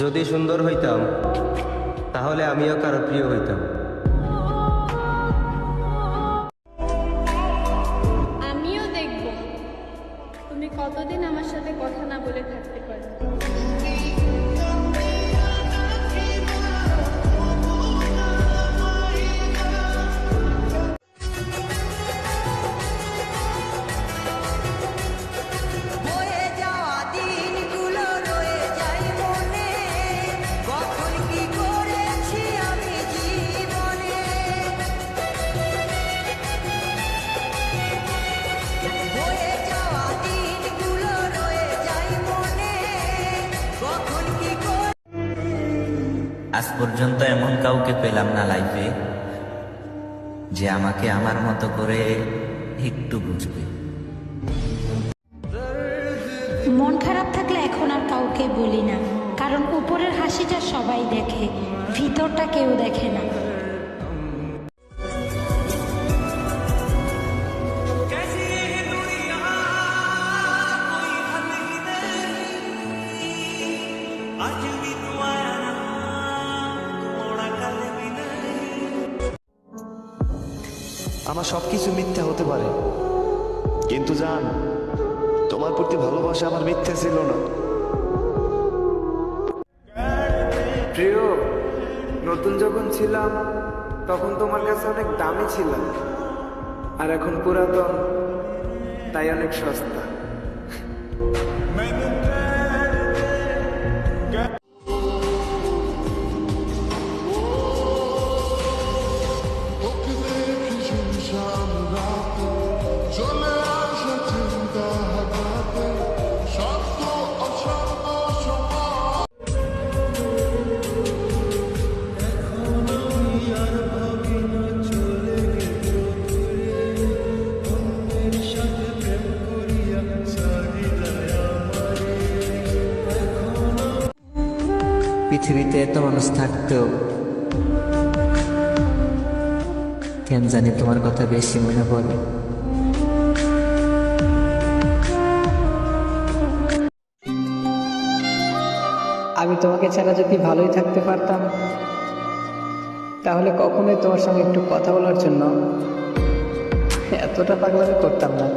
যদি সুন্দর হইতাম তাহলে আমিও কারো প্রিয় হইতাম। আমিও দেখব তুমি কতদিন আমার সাথে কথা না বলে থাকতে পারো। আজ পর্যন্ত এমন কাউকে পেলাম না লাইফে যে আমাকে আমার মতো করে একটু বুঝবে। মন খারাপ থাকলে এখন আর কাউকে বলি না, কারণ উপরের হাসিটা সবাই দেখে, ভিতরটা কেউ দেখে না। আমার সবকিছু মিথ্যা হতে পারে, কিন্তু জান, তোমার প্রতি ভালোবাসা আমার মিথ্যা ছিল না। প্রিয়, নতুন যখন ছিলাম তখন তোমার কাছে অনেক দামি ছিলাম, আর এখন পুরাতন তাই অনেক সস্তা। পৃথিবীতে এত মানুষ থাকতেও কেন জানি তোমার কথা বেশি মনে পড়ে। আমি তোমাকে ছাড়া যদি ভালোই থাকতে পারতাম, তাহলে কখনোই তোমার সঙ্গে একটু কথা বলার জন্য এতটা পাগলামি করতাম না।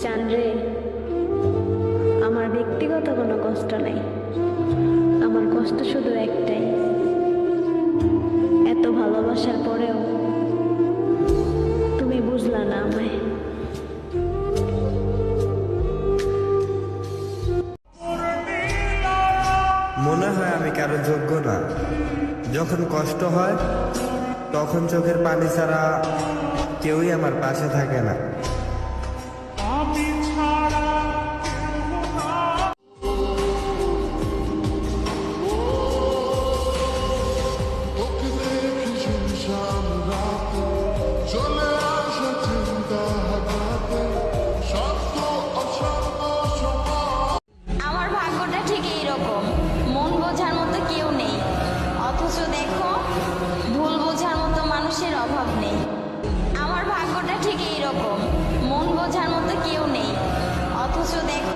জানরে, আমার ব্যক্তিগত কোনো কষ্ট নাই, আমার কষ্ট শুধু একটাই, এত ভালোবাসার পরেও তুমি বুঝলা না আমায়। মনে হয় আমি কারো যোগ্য না। যখন কষ্ট হয় তখন চোখের পানি ছাড়া কেউই আমার পাশে থাকে না।